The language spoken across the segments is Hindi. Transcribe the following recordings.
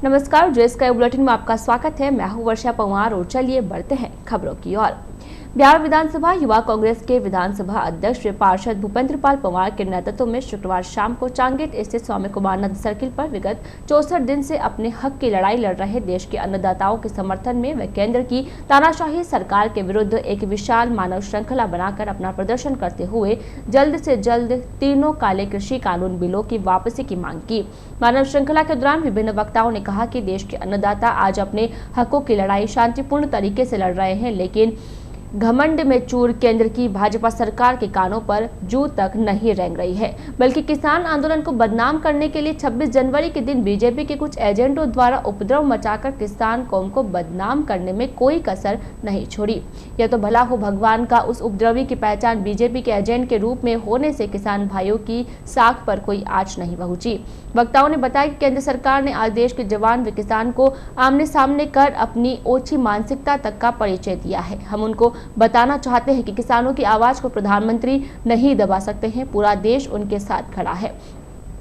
नमस्कार, जो स्काई बुलेटिन में आपका स्वागत है। मैं हूं वर्षा पंवार और चलिए बढ़ते हैं खबरों की ओर। बिहार विधानसभा युवा कांग्रेस के विधानसभा अध्यक्ष पार्षद भूपेंद्र पाल पंवार के नेतृत्व में शुक्रवार शाम को चांगेट स्थित स्वामी कुमार नदी सर्किल पर विगत 64 दिन से अपने हक की लड़ाई लड़ रहे देश के अन्नदाताओं के समर्थन में व केंद्र की तानाशाही सरकार के विरुद्ध एक विशाल मानव श्रृंखला बनाकर अपना प्रदर्शन करते हुए जल्द से जल्द तीनों काले कृषि कानून बिलों की वापसी की मांग की। मानव श्रृंखला के दौरान विभिन्न वक्ताओं ने कहा कि देश के अन्नदाता आज अपने हकों की लड़ाई शांतिपूर्ण तरीके से लड़ रहे हैं, लेकिन घमंड में चूर केंद्र की भाजपा सरकार के कानों पर जू तक नहीं रेंग रही है, बल्कि किसान आंदोलन को बदनाम करने के लिए 26 जनवरी के दिन बीजेपी के कुछ एजेंटों द्वारा उपद्रव मचाकर किसान कौम को बदनाम करने में कोई कसर नहीं छोड़ी। यह तो भला हो भगवान का उस उपद्रवी की पहचान बीजेपी के एजेंट के रूप में होने से किसान भाइयों की साख पर कोई आंच नहीं पहुंची। वक्ताओं ने बताया कि केंद्र सरकार ने आज देश के जवान व किसान को आमने सामने कर अपनी ओछी मानसिकता तक का परिचय दिया है। हम उनको बताना चाहते हैं कि किसानों की आवाज को प्रधानमंत्री नहीं दबा सकते हैं, पूरा देश उनके साथ खड़ा है।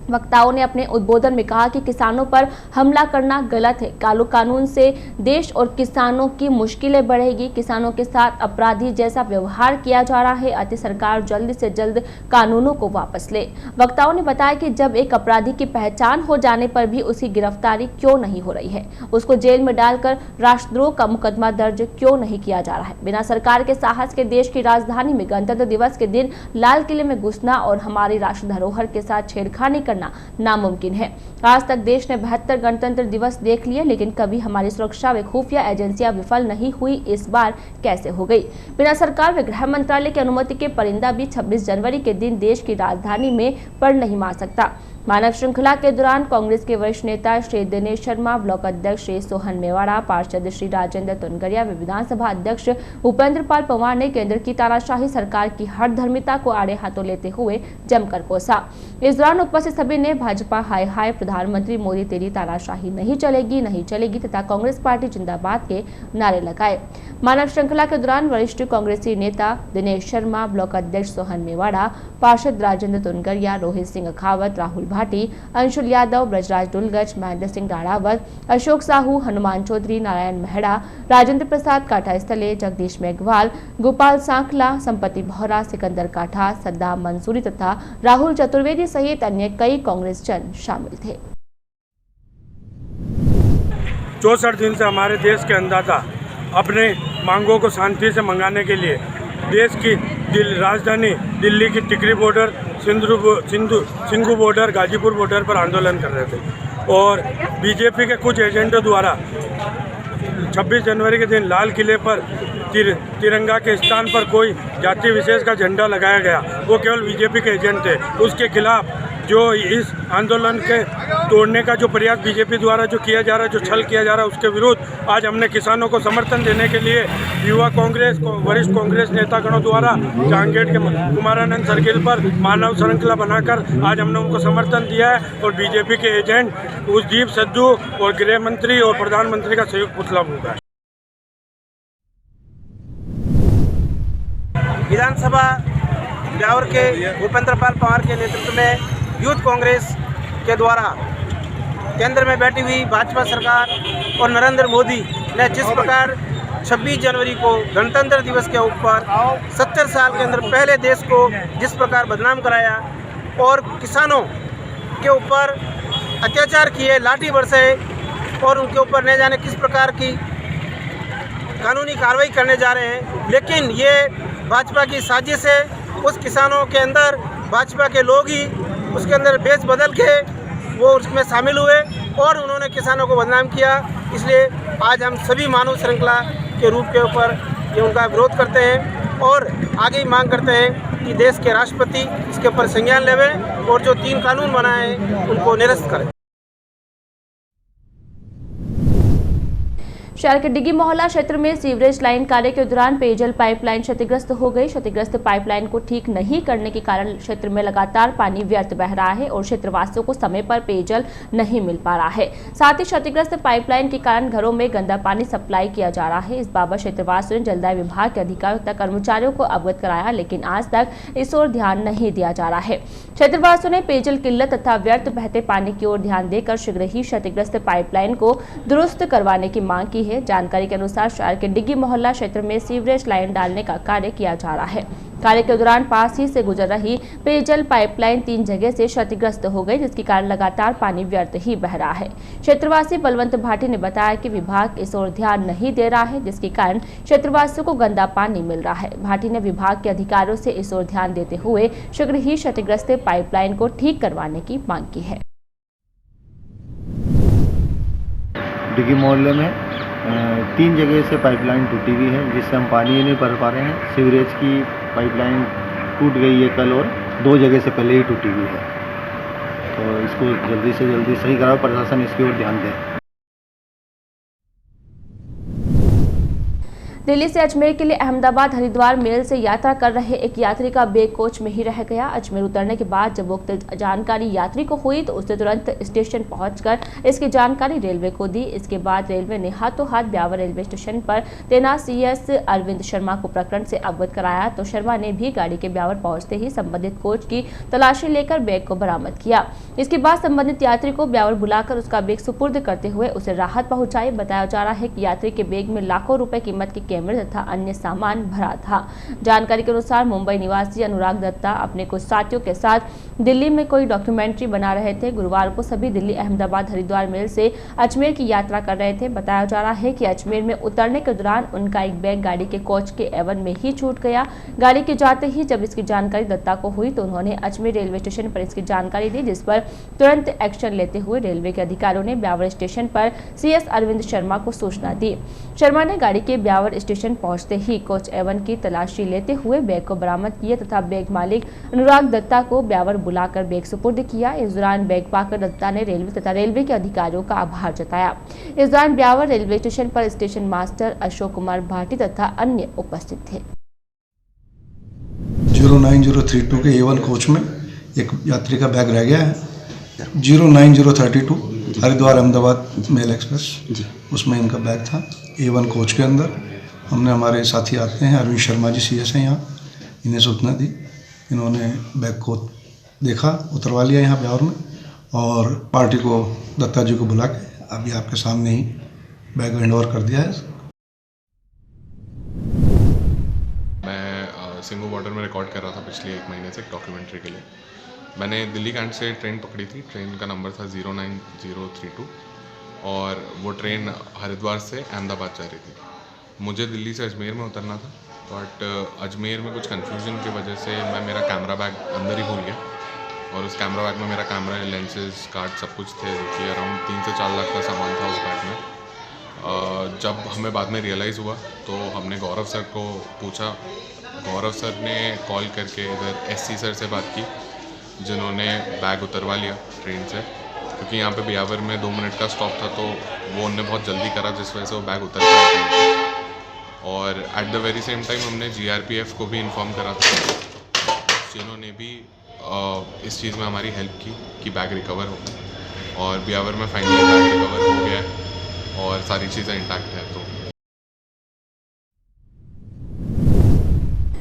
वक्ताओं ने अपने उद्बोधन में कहा कि किसानों पर हमला करना गलत है। कालू कानून से देश और किसानों की मुश्किलें बढ़ेगी। किसानों के साथ अपराधी जैसा व्यवहार किया जा रहा है, अतः सरकार जल्द से जल्द कानूनों को वापस ले। वक्ताओं ने बताया कि जब एक अपराधी की पहचान हो जाने पर भी उसकी गिरफ्तारी क्यों नहीं हो रही है, उसको जेल में डालकर राष्ट्रद्रोह का मुकदमा दर्ज क्यों नहीं किया जा रहा है। बिना सरकार के साहस के देश की राजधानी में गणतंत्र दिवस के दिन लाल किले में घुसना और हमारी राष्ट्र धरोहर के साथ छेड़खानी करना नामुमकिन है। आज तक देश ने 72 गणतंत्र दिवस देख लिए, लेकिन कभी हमारी सुरक्षा व खुफिया एजेंसियां विफल नहीं हुई। इस बार कैसे हो गई? बिना सरकार व गृह मंत्रालय की अनुमति के परिंदा भी 26 जनवरी के दिन देश की राजधानी में पर नहीं मार सकता। मानव श्रृंखला के दौरान कांग्रेस के वरिष्ठ नेता श्री दिनेश शर्मा, ब्लॉक अध्यक्ष श्री सोहन मेवाड़ा, पार्षद श्री राजेंद्र तुनगरिया व विधानसभा अध्यक्ष भूपेंद्र पाल पंवार ने केंद्र की तानाशाही सरकार की हर धर्मिता को आड़े हाथों लेते हुए जमकर कोसा। इस दौरान उपस्थित सभी ने भाजपा हाय हाय, प्रधानमंत्री मोदी तेरी तानाशाही नहीं चलेगी नहीं चलेगी तथा कांग्रेस पार्टी जिंदाबाद के नारे लगाए। मानव श्रृंखला के दौरान वरिष्ठ कांग्रेसी नेता दिनेश शर्मा, ब्लॉक अध्यक्ष सोहन मेवाड़ा, पार्षद राजेंद्र तुनगरिया, रोहित सिंह अखावत, राहुल भाटी, अंशुल यादव, ब्रजराज डुलगच, महेंद्र सिंह राणावत, अशोक साहू, हनुमान चौधरी, नारायण मेहड़ा, राजेंद्र प्रसाद काठा स्थले, जगदीश मेघवाल, गोपाल सांखला, संपत्ति बोहरा, सिकंदर काठा, सद्दाम मंसूरी तथा राहुल चतुर्वेदी सहित अन्य कई कांग्रेस जन शामिल थे। 64 दिन से हमारे देश के अन्नदाता अपने मांगों को शांति से मंगाने के लिए देश की राजधानी दिल्ली की Tikri border, Singhu border, Ghazipur border पर आंदोलन कर रहे थे और बीजेपी के कुछ एजेंटों द्वारा 26 जनवरी के दिन लाल किले पर तिरंगा के स्थान पर कोई जाति विशेष का झंडा लगाया गया, वो केवल बीजेपी के एजेंट थे। उसके खिलाफ जो इस आंदोलन के तोड़ने का जो प्रयास बीजेपी द्वारा जो किया जा रहा है, जो छल किया जा रहा है, उसके विरुद्ध आज हमने किसानों को समर्थन देने के लिए युवा कांग्रेस वरिष्ठ कांग्रेस नेतागणों द्वारा चांगेट के कुमारानंद सर्किल पर मानव श्रृंखला बनाकर आज हमने उनको समर्थन दिया है और बीजेपी के एजेंट उदीप सिद्धू और गृह मंत्री और प्रधानमंत्री का संयुक्त पुतला फूंका है। विधानसभा ब्यावर के भूपेंद्र पाल पंवार के नेतृत्व में यूथ कांग्रेस के द्वारा केंद्र में बैठी हुई भाजपा सरकार और नरेंद्र मोदी ने जिस प्रकार 26 जनवरी को गणतंत्र दिवस के ऊपर 70 साल के अंदर पहले देश को जिस प्रकार बदनाम कराया और किसानों के ऊपर अत्याचार किए, लाठी बरसे और उनके ऊपर न जाने किस प्रकार की कानूनी कार्रवाई करने जा रहे हैं, लेकिन ये भाजपा की साजिश है। उस किसानों के अंदर भाजपा के लोग ही उसके अंदर बेच बदल के वो उसमें शामिल हुए और उन्होंने किसानों को बदनाम किया। इसलिए आज हम सभी मानव श्रृंखला के रूप के ऊपर ये उनका विरोध करते हैं और आगे ही मांग करते हैं कि देश के राष्ट्रपति इसके ऊपर संज्ञान लेवें और जो 3 कानून बनाए हैं उनको निरस्त करें। शहर के डिग्गी मोहल्ला क्षेत्र में सीवरेज लाइन कार्य के दौरान पेयजल पाइपलाइन क्षतिग्रस्त हो गई। क्षतिग्रस्त पाइपलाइन को ठीक नहीं करने के कारण क्षेत्र में लगातार पानी व्यर्थ बह रहा है और क्षेत्रवासियों को समय पर पेयजल नहीं मिल पा रहा है। साथ ही क्षतिग्रस्त पाइपलाइन के कारण घरों में गंदा पानी सप्लाई किया जा रहा है। इस बाबत क्षेत्रवासियों ने जलदाय विभाग के अधिकारियों तथा कर्मचारियों को अवगत कराया, लेकिन आज तक इस ओर ध्यान नहीं दिया जा रहा है। क्षेत्रवासियों ने पेयजल किल्लत तथा व्यर्थ बहते पानी की ओर ध्यान देकर शीघ्र ही क्षतिग्रस्त पाइपलाइन को दुरुस्त करवाने की मांग की है। जानकारी के अनुसार शहर के डिग्गी मोहल्ला क्षेत्र में सीवरेज लाइन डालने का कार्य किया जा रहा है। कार्य के दौरान पास ही से गुजर रही पेयजल पाइपलाइन 3 जगह से क्षतिग्रस्त हो गई, जिसके कारण लगातार पानी व्यर्थ ही बह रहा है। क्षेत्रवासी बलवंत भाटी ने बताया कि विभाग इस ओर ध्यान नहीं दे रहा है, जिसके कारण क्षेत्रवासियों को गंदा पानी मिल रहा है। भाटी ने विभाग के अधिकारियों से इस ओर ध्यान देते हुए शीघ्र ही क्षतिग्रस्त पाइपलाइन को ठीक करवाने की मांग की है। डिग्गी मोहल्ले में 3 जगह से पाइपलाइन टूटी हुई है, जिससे हम पानी नहीं भर पा रहे हैं। सीवरेज की पाइपलाइन टूट गई है कल, और 2 जगह से पहले ही टूटी हुई है, तो इसको जल्दी से जल्दी सही कराओ, प्रशासन इसकी ओर ध्यान दे। दिल्ली से अजमेर के लिए अहमदाबाद हरिद्वार मेल से यात्रा कर रहे एक यात्री का बैग कोच में ही रह गया। अजमेर उतरने के बाद जब उक्त जानकारी यात्री को हुई तो उसने तुरंत स्टेशन पहुंचकर इसकी जानकारी रेलवे को दी। इसके बाद रेलवे ने हाथों हाथ ब्यावर रेलवे स्टेशन पर तैनात CS अरविंद शर्मा को प्रकरण से अवगत कराया, तो शर्मा ने भी गाड़ी के ब्यावर पहुंचते ही संबंधित कोच की तलाशी लेकर बैग को बरामद किया। इसके बाद संबंधित यात्री को ब्यावर बुलाकर उसका बैग सुपुर्द करते हुए उसे राहत पहुंचाई। बताया जा रहा है कि यात्री के बैग में लाखों रुपए कीमत के कैमरे तथा अन्य सामान भरा था। जानकारी के अनुसार मुंबई निवासी अनुराग दत्ता अपने कुछ साथियों के साथ दिल्ली में कोई डॉक्यूमेंट्री बना रहे थे। गुरुवार को सभी दिल्ली अहमदाबाद हरिद्वार मेल से अजमेर की यात्रा कर रहे थे। बताया जा रहा है कि अजमेर में उतरने के दौरान उनका एक बैग गाड़ी के कोच के एवन में ही छूट गया। गाड़ी के जाते ही जब इसकी जानकारी दत्ता को हुई तो उन्होंने अजमेर रेलवे स्टेशन पर इसकी जानकारी दी, जिस पर तुरंत एक्शन लेते हुए रेलवे के अधिकारियों ने ब्यावर स्टेशन पर CS अरविंद शर्मा को सूचना दी। शर्मा ने गाड़ी के ब्यावर स्टेशन पहुंचते ही कोच एवन की तलाशी लेते हुए बैग को बरामद किया तथा बैग मालिक अनुराग दत्ता को ब्यावर बुलाकर बैग सुपुर्द किया। इस दौरान बैग पाकर दत्ता ने रेलवे तथा रेलवे के अधिकारियों का आभार जताया। इस दौरान ब्यावर रेलवे स्टेशन पर स्टेशन मास्टर अशोक कुमार भाटी तथा अन्य उपस्थित थे। 09032 के A1 कोच में एक यात्री का बैग रह गया है। 09032 हरिद्वार अहमदाबाद मेल एक्सप्रेस, उसमें इनका बैग था A1 कोच के अंदर। हमने हमारे साथी आते हैं अरविंद शर्मा जी CS हैं यहाँ, इन्हें सूचना दी। इन्होंने बैग को देखा, उतरवा लिया यहाँ ब्यावर में, और पार्टी को दत्ता जी को बुला के अभी आपके सामने ही बैग हैंड ओवर कर दिया है। मैं सिंगू बॉर्डर में रिकॉर्ड कर रहा था पिछले 1 महीने से डॉक्यूमेंट्री के लिए। मैंने दिल्ली कैंट से ट्रेन पकड़ी थी। ट्रेन का नंबर था 09032 और वो ट्रेन हरिद्वार से अहमदाबाद जा रही थी। मुझे दिल्ली से अजमेर में उतरना था, बट अजमेर में कुछ कन्फ्यूजन की वजह से मैं मेरा कैमरा बैग अंदर ही भूल गया, और उस कैमरा बैग में मेरा कैमरा, लेंसेज, कार्ड सब कुछ थे, जो कि अराउंड 3 से 4 लाख का सामान था उस बैग में। जब हमें बाद में रियलाइज़ हुआ तो हमने गौरव सर को पूछा। गौरव सर ने कॉल करके इधर SC सर से बात की, जिन्होंने बैग उतरवा लिया ट्रेन से, क्योंकि यहाँ पे ब्यावर में 2 मिनट का स्टॉप था, तो वो उन्होंने बहुत जल्दी करा, जिस वजह से वो बैग उतर गया। और at the very same time हमने GRPF को भी इन्फॉर्म करा था, जिन्होंने भी इस चीज़ में हमारी हेल्प की कि बैग रिकवर हो, और ब्यावर में फाइनली बैग रिकवर हो गया है और सारी चीज़ें इंटैक्ट है। तो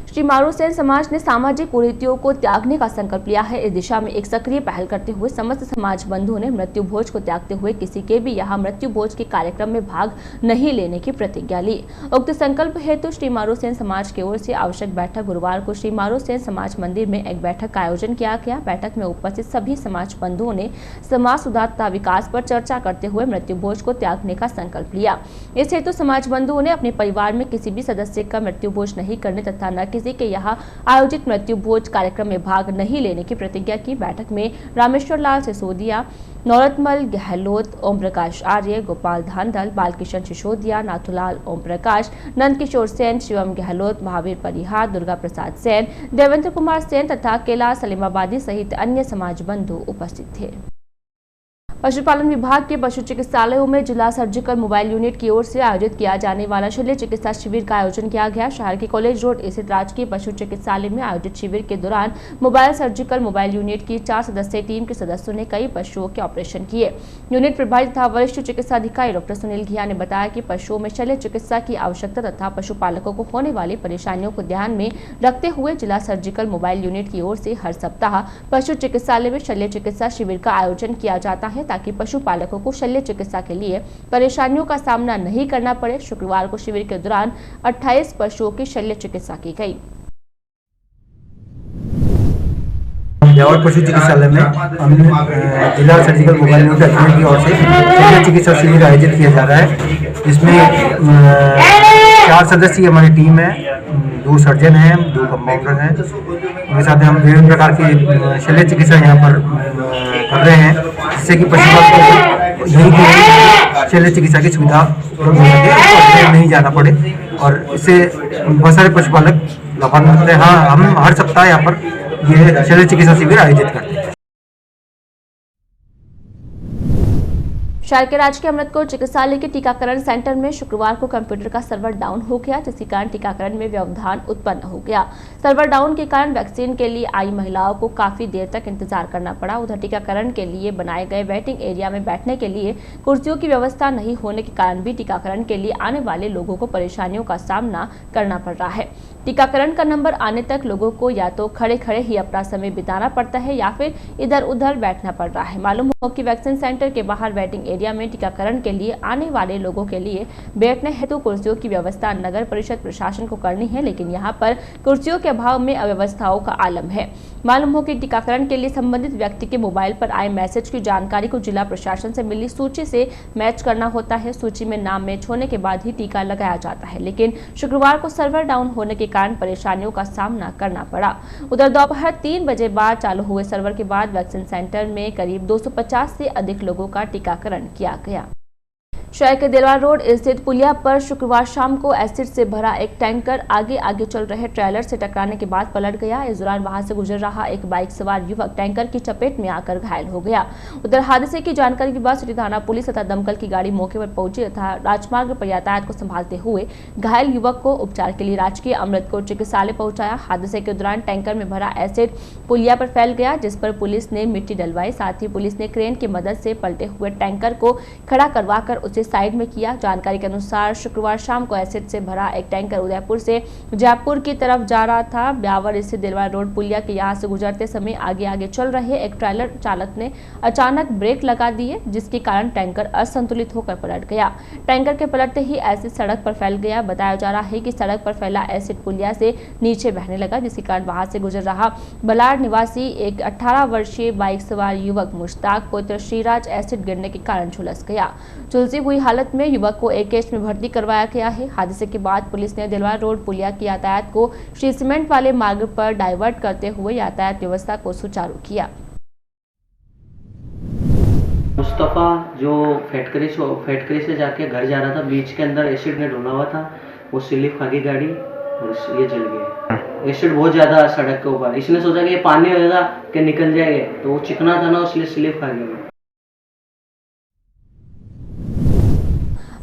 श्री मारू सेन समाज ने सामाजिक कुरीतियों को त्यागने का संकल्प लिया है। इस दिशा में एक सक्रिय पहल करते हुए समस्त समाज बंधुओं ने मृत्यु भोज को त्यागते हुए किसी के भी यहाँ मृत्यु भोज के कार्यक्रम में भाग नहीं लेने की प्रतिज्ञा ली। उक्त संकल्प हेतु श्री मारू सेन समाज की ओर से आवश्यक बैठक गुरुवार को श्री मारू सेन समाज मंदिर में एक बैठक का आयोजन किया गया। बैठक में उपस्थित सभी समाज बंधुओं ने समाज सुधार तथा विकास पर चर्चा करते हुए मृत्यु भोज को त्यागने का संकल्प लिया। इस हेतु समाज बंधुओं ने अपने परिवार में किसी भी सदस्य का मृत्यु भोज नहीं करने तथा न किसी के यहाँ आयोजित मृत्यु भोज कार्यक्रम में भाग नहीं लेने की प्रतिज्ञा की। बैठक में रामेश्वर लाल सिसोदिया, नौरतमल गहलोत, ओम प्रकाश आर्य, गोपाल धांधल, बालकिशन सिसोदिया, नाथुलाल ओम प्रकाश, नंद किशोर सेन, शिवम गहलोत, महावीर परिहार, दुर्गा प्रसाद सेन, देवेंद्र कुमार सेन तथा कैलाश सलीमाबादी सहित अन्य समाज बंधु उपस्थित थे। पशुपालन विभाग के पशु चिकित्सालयों में जिला सर्जिकल मोबाइल यूनिट की ओर से आयोजित किया जाने वाला शल्य चिकित्सा शिविर का आयोजन किया गया। शहर के कॉलेज रोड स्थित राजकीय पशु चिकित्सालय में आयोजित शिविर के दौरान मोबाइल सर्जिकल मोबाइल यूनिट की 4 सदस्यीय टीम के सदस्यों ने कई पशुओं के ऑपरेशन किए। यूनिट प्रभारी तथा वरिष्ठ चिकित्सा अधिकारी डॉक्टर सुनील घिया ने बताया कि पशुओं में शल्य चिकित्सा की आवश्यकता तथा पशुपालकों को होने वाली परेशानियों को ध्यान में रखते हुए जिला सर्जिकल मोबाइल यूनिट की ओर से हर सप्ताह पशु चिकित्सालय में शल्य चिकित्सा शिविर का आयोजन किया जाता है ताकि पशुपालकों को शल्य चिकित्सा के लिए परेशानियों का सामना नहीं करना पड़े। शुक्रवार को शिविर के दौरान 28 पशुओं की शल्य चिकित्सा की गई। ब्यावर पशु चिकित्सालय में हमने जिला सर्जिकल मोबाइल यूनिट अजमेर की ओर से शल्य चिकित्सा शिविर आयोजित किया जा रहा है। इसमें 4 सदस्यीय हमारी टीम है, 2 सर्जन हैं, 2 कंपाउंडर हैं। उनके साथ हम विभिन्न प्रकार की शल्य चिकित्सा यहाँ पर कर रहे हैं, जिससे कि पशुपालकों को यहीं शल्य चिकित्सा की सुविधा उपलब्ध हो सके और नहीं जाना पड़े, और इससे बहुत सारे पशुपालक लाभान्वित होते हैं। हाँ, हम हर सप्ताह यहाँ पर ये शल्य चिकित्सा शिविर आयोजित करते हैं। शहर के राजकीय अमृतकोट चिकित्सालय के टीकाकरण सेंटर में शुक्रवार को कंप्यूटर का सर्वर डाउन हो गया, जिसके कारण टीकाकरण में व्यवधान उत्पन्न हो गया। सर्वर डाउन के कारण वैक्सीन के लिए आई महिलाओं को काफी देर तक इंतजार करना पड़ा। उधर टीकाकरण के लिए बनाए गए वेटिंग एरिया में बैठने के लिए कुर्सियों की व्यवस्था नहीं होने के कारण भी टीकाकरण के लिए आने वाले लोगों को परेशानियों का सामना करना पड़ रहा है। टीकाकरण का नंबर आने तक लोगों को या तो खड़े खड़े ही अपना समय बिताना पड़ता है या फिर इधर उधर बैठना पड़ रहा है। मालूम हो कि वैक्सीन सेंटर के बाहर वेटिंग एरिया में टीकाकरण के लिए आने वाले लोगों के लिए बैठने हेतु कुर्सियों की व्यवस्था नगर परिषद प्रशासन को करनी है, लेकिन यहां पर कुर्सियों के अभाव में अव्यवस्थाओं का आलम है। मालूम हो कि टीकाकरण के लिए संबंधित व्यक्ति के मोबाइल पर आए मैसेज की जानकारी को जिला प्रशासन से मिली सूची से मैच करना होता है। सूची में नाम मैच होने के बाद ही टीका लगाया जाता है, लेकिन शुक्रवार को सर्वर डाउन होने के कारण परेशानियों का सामना करना पड़ा। उधर दोपहर 3 बजे बाद चालू हुए सर्वर के बाद वैक्सीन सेंटर में करीब 250 से अधिक लोगों का टीकाकरण किया गया। शहर के दिलवार रोड स्थित पुलिया पर शुक्रवार शाम को एसिड से भरा एक टैंकर आगे चल रहे ट्रेलर से टकराने के बाद पलट गया। इस दौरान वहां से गुजर रहा एक बाइक सवार युवक टैंकर की चपेट में आकर घायल हो गया। उधर हादसे की जानकारी के बाद सिटी थाना पुलिस तथा दमकल की गाड़ी मौके पर पहुंची तथा राजमार्ग पर यातायात को संभालते हुए घायल युवक को उपचार के लिए राजकीय अमृतकोट चिकित्सालय पहुंचाया। हादसे के दौरान टैंकर में भरा एसिड पुलिया पर फैल गया, जिस पर पुलिस ने मिट्टी डलवाई। साथ ही पुलिस ने क्रेन की मदद से पलटे हुए टैंकर को खड़ा करवाकर उसे साइड में किया। जानकारी के अनुसार शुक्रवार शाम को एसिड से भरा एक टैंकर उदयपुर से जयपुर की तरफ जा रहा था। ब्यावर स्थित दिलवार रोड पुलिया के यहां से गुजरते समय आगे चल रहे एक ट्रेलर चालक ने अचानक ब्रेक लगा दिए, जिसके कारण टैंकर असंतुलित होकर पलट गया। टैंकर के पलटते ही एसिड सड़क पर फैल गया। बताया जा रहा है कि सड़क पर फैला एसिड पुलिया से नीचे बहने लगा, जिसके कारण वहां से गुजर रहा बलाड़ निवासी एक 18 वर्षीय बाइक सवार युवक मुश्ताक पुत्र श्रीराज एसिड गिरने के कारण झुलस गया। झुलसी हुई हालत में युवक को एकेएच में भर्ती करवाया गया है। हादसे के बाद पुलिस ने दिलवार रोड पुलिया की यातायात को श्री सीमेंट वाले मार्ग पर डाइवर्ट करते हुए यातायात व्यवस्था को सुचारू किया। मुस्तफ़ा जो फैटकरी से जाके घर जा रहा था, बीच के अंदर एसिड ने ढोला हुआ था, वो स्लिप खा गई गाड़ी और ये जल गई। एसिड बहुत ज़्यादा सड़क के ऊपर, इसने सोचा कि ये पानी होगा कि निकल जाएगा, तो वो चिकना था ना, इसलिए स्लिप खा गया।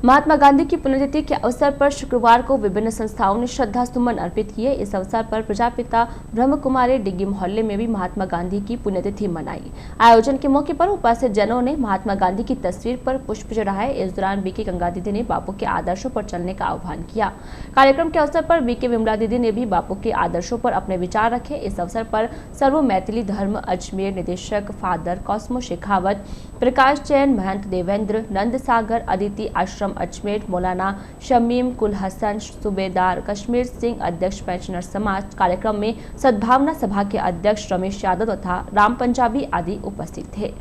महात्मा गांधी की पुण्यतिथि के अवसर पर शुक्रवार को विभिन्न संस्थाओं ने श्रद्धा सुमन अर्पित किए। इस अवसर पर प्रजापिता ब्रह्म कुमारी डिग्गी मोहल्ले में भी महात्मा गांधी की पुण्यतिथि मनाई। आयोजन के मौके पर उपस्थित जनों ने महात्मा गांधी की तस्वीर पर पुष्प चढ़ाए। इस दौरान बीके गंगा दीदी ने बापू के आदर्शों पर चलने का आह्वान किया। कार्यक्रम के अवसर पर बीके विमला दीदी ने भी बापू के आदर्शों पर अपने विचार रखे। इस अवसर पर सर्व मैथिली धर्म अजमेर निदेशक फादर कॉस्मो शेखावत, प्रकाश जैन, महंत देवेंद्र, नंद सागर, अदिति आश्रम अजमेर, मौलाना शमीम कुल हसन, सूबेदार कश्मीर सिंह, अध्यक्ष पेंशनर समाज, कार्यक्रम में सद्भावना सभा के अध्यक्ष रमेश यादव तथा राम पंजाबी आदि उपस्थित थे।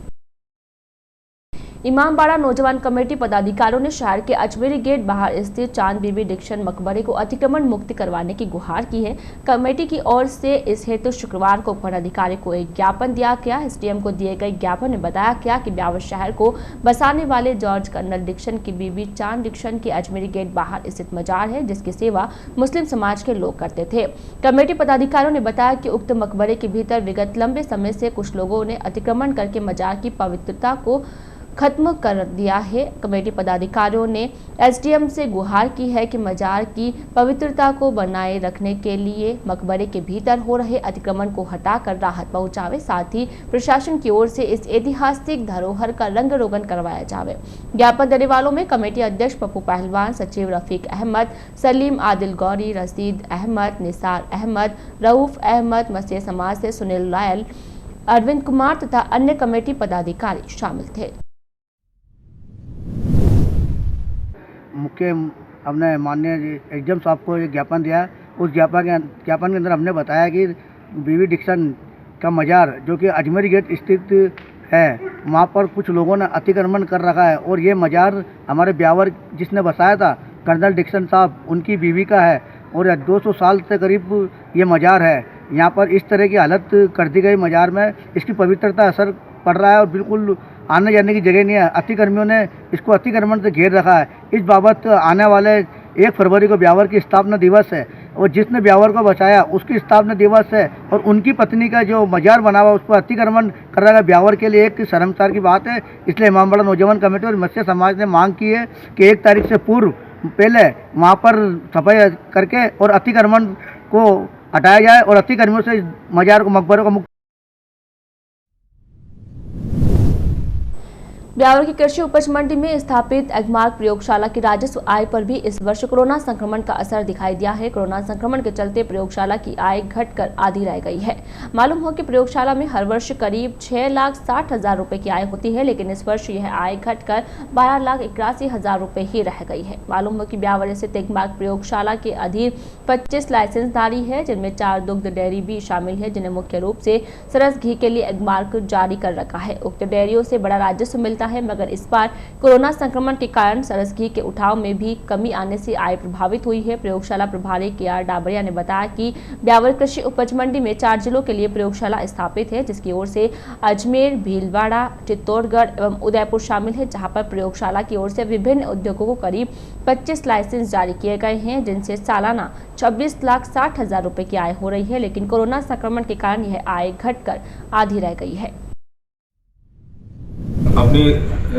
इमामबाड़ा नौजवान कमेटी पदाधिकारियों ने शहर के अजमेरी गेट बाहर स्थित चांद बीबी डिक्शन मकबरे को अतिक्रमण मुक्त करवाने की गुहार की है। कमेटी की ओर से इस हेतु शुक्रवार को उपखंडाधिकारी को एक ज्ञापन दिया गया। एसडीएम को दिए गए ज्ञापन में बताया गया कि ब्यावर शहर को बसाने वाले जॉर्ज कर्नल डिक्शन की बीबी चांद डिक्शन की अजमेरी गेट बाहर स्थित मजार है, जिसकी सेवा मुस्लिम समाज के लोग करते थे। कमेटी पदाधिकारियों ने बताया कि उक्त मकबरे के भीतर विगत लंबे समय से कुछ लोगों ने अतिक्रमण करके मजार की पवित्रता को खत्म कर दिया है। कमेटी पदाधिकारियों ने एसडीएम से गुहार की है कि मजार की पवित्रता को बनाए रखने के लिए मकबरे के भीतर हो रहे अतिक्रमण को हटाकर राहत पहुंचावे, साथ ही प्रशासन की ओर से इस ऐतिहासिक धरोहर का रंग रोगन करवाया जावे। ज्ञापन देने वालों में कमेटी अध्यक्ष पप्पू पहलवान, सचिव रफीक अहमद, सलीम आदिल गौरी, रशीद अहमद, निसार अहमद, रऊफ अहमद, मसीह समाज से सुनील लायल, अरविंद कुमार तथा अन्य कमेटी पदाधिकारी शामिल थे। मुख्य हमने माननीय एग्जाम साहब को एक ज्ञापन दिया। उस ज्ञापन के अंदर हमने बताया कि बीवी डिक्सन का मजार जो कि अजमेरी गेट स्थित है, वहाँ पर कुछ लोगों ने अतिक्रमण कर रखा है और ये मजार हमारे ब्यावर जिसने बसाया था कर्नल डिक्सन साहब, उनकी बीवी का है और 200 साल से करीब ये मजार है। यहाँ पर इस तरह की हालत कर दी गई मजार में, इसकी पवित्रता असर पड़ रहा है और बिल्कुल आने जाने की जगह नहीं है। अतिक्रमियों ने इसको अतिक्रमण से घेर रखा है। इस बाबत आने वाले 1 फरवरी को ब्यावर की स्थापना दिवस है और जिसने ब्यावर को बचाया उसकी स्थापना दिवस है और उनकी पत्नी का जो मजार बना हुआ उस पर अतिक्रमण कर रहा है। ब्यावर के लिए एक शर्मसार की बात है। इसलिए इमामबाड़ा नौजवान कमेटी और मत्स्य समाज ने मांग की है कि 1 तारीख से पूर्व पहले वहाँ पर सफाई करके और अतिक्रमण को हटाया जाए और अतिक्रमियों से मजार को मकबरों को मुक्त। ब्यावर की कृषि उपज मंडी में स्थापित एग्मार्क प्रयोगशाला की राजस्व आय पर भी इस वर्ष कोरोना संक्रमण का असर दिखाई दिया है। कोरोना संक्रमण के चलते प्रयोगशाला की आय घटकर आधी रह गई है। मालूम हो कि प्रयोगशाला में हर वर्ष करीब 6,60,000 रुपए की आय होती है, लेकिन इस वर्ष यह आय घटकर 12,81,000 रुपए ही रह गई है। मालूम हो कि ब्यावर स्थित एग्मार्क प्रयोगशाला के अधीन 25 लाइसेंसधारी है, जिनमें 4 दुग्ध डेयरी भी शामिल है, जिन्हें मुख्य रूप से सरस घी के लिए एग्मार्क जारी कर रखा है। उक्त डेयरियों से बड़ा राजस्व मिलता है, मगर इस बार कोरोना संक्रमण के कारण सरस घी के उठाव में भी कमी आने से आय प्रभावित हुई है। प्रयोगशाला प्रभारी के.आर. डाबरिया ने बताया कि ब्यावर कृषि उपज मंडी में 4 जिलों के लिए प्रयोगशाला स्थापित है, जिसकी ओर से अजमेर, भीलवाड़ा, चित्तौड़गढ़ एवं उदयपुर शामिल है, जहां पर प्रयोगशाला की ओर से विभिन्न उद्योगों को करीब 25 लाइसेंस जारी किए गए हैं, जिनसे सालाना 26,60,000 रुपए की आय हो रही है। लेकिन कोरोना संक्रमण के कारण यह आय घटकर आधी रह गई है। अपनी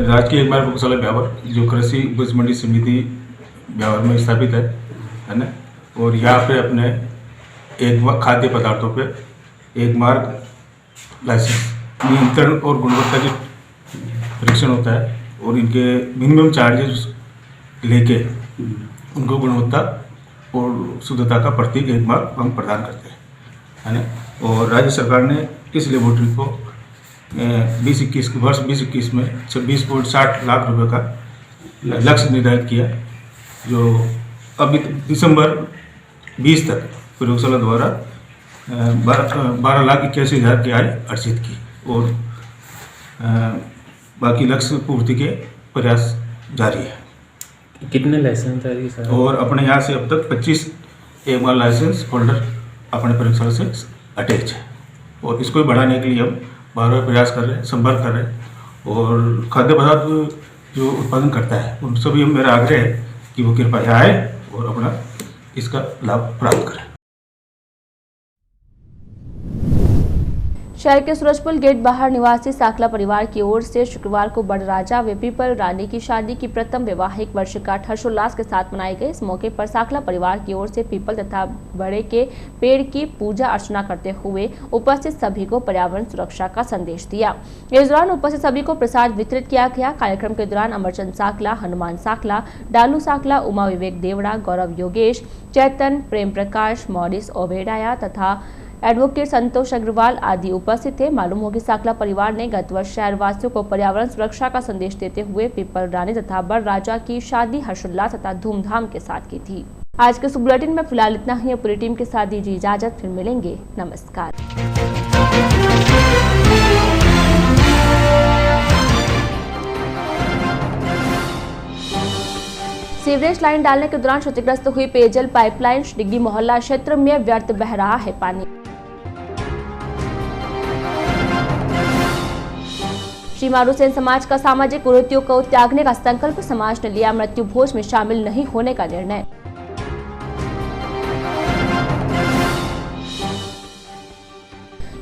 राजकीय एग्मार्क प्रयोगशाला ब्यावर जो कृषि उपज मंडी समिति ब्यावर में स्थापित है ना, और यहाँ पे अपने एक खाद्य पदार्थों पे एग्मार्क लाइसेंस नियंत्रण और गुणवत्ता की परीक्षण होता है और इनके मिनिमम चार्जेस लेके उनको गुणवत्ता और शुद्धता का प्रतीक एग्मार्क हम प्रदान करते हैं, है ना। और राज्य सरकार ने इस लेबोरेटरी को 2021 वर्ष 2021 में 26.60 लाख रुपए का लक्ष्य निर्धारित किया, जो अभी दिसंबर 20 तक प्रयोगशाला द्वारा 12,81,000 की आय अर्जित की और बाकी लक्ष्य पूर्ति के प्रयास जारी है। कितने लाइसेंस है सर? और अपने यहाँ से अब तक 25 एग्मार्क लाइसेंस होल्डर अपने प्रयोगशाला से अटैच है और इसको बढ़ाने के लिए हम बार-बार प्रयास कर रहे हैं, संपर्क कर रहे हैं और खाद्य पदार्थ जो उत्पादन करता है उन सभी मेरा आग्रह है कि वो कृपया आए और अपना इसका लाभ प्राप्त करें। शहर के सूरजपुल गेट बाहर निवासी साकला परिवार की ओर से शुक्रवार को बड़ राजा व पीपल रानी की शादी की प्रथम वैवाहिक वर्षगांठ हर्षोल्लास के साथ मनाई गई। इस मौके पर साकला परिवार की ओर से पीपल तथा बड़े के पेड़ की पूजा अर्चना करते हुए उपस्थित सभी को पर्यावरण सुरक्षा का संदेश दिया। इस दौरान उपस्थित सभी को प्रसाद वितरित किया गया। कार्यक्रम के दौरान अमरचंद साकला, हनुमान साकला, डालू साकला, उमा विवेक देवड़ा, गौरव योगेश, चैतन, प्रेम प्रकाश, मॉरिस ओबेडाया तथा एडवोकेट संतोष अग्रवाल आदि उपस्थित थे। मालूम हो कि साकला परिवार ने गत वर्ष शहरवासियों को पर्यावरण सुरक्षा का संदेश देते हुए पीपल रानी तथा बड़ राजा की शादी हर्षोल्लास तथा धूमधाम के साथ की थी। आज के इस बुलेटिन में फिलहाल इतना ही। पूरी टीम के साथ दीजिए इजाजत, फिर मिलेंगे। नमस्कार। सीवरेज लाइन डालने के दौरान क्षतिग्रस्त हुई पेयजल पाइपलाइन, डिग्गी मोहल्ला क्षेत्र में व्यर्थ बह रहा है पानी। श्री मारू सेन समाज का सामाजिक कुरीतियों को त्यागने का संकल्प, समाज ने लिया मृत्यु भोज में शामिल नहीं होने का निर्णय।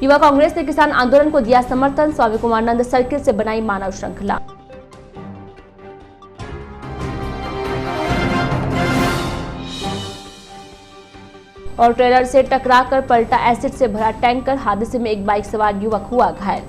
युवा कांग्रेस ने किसान आंदोलन को दिया समर्थन, स्वामी कुमारानंद सर्किल से बनाई मानव श्रृंखला। और ट्रेलर से टकराकर पलटा। एसिड से भरा टैंकर हादसे में एक बाइक सवार युवक हुआ घायल।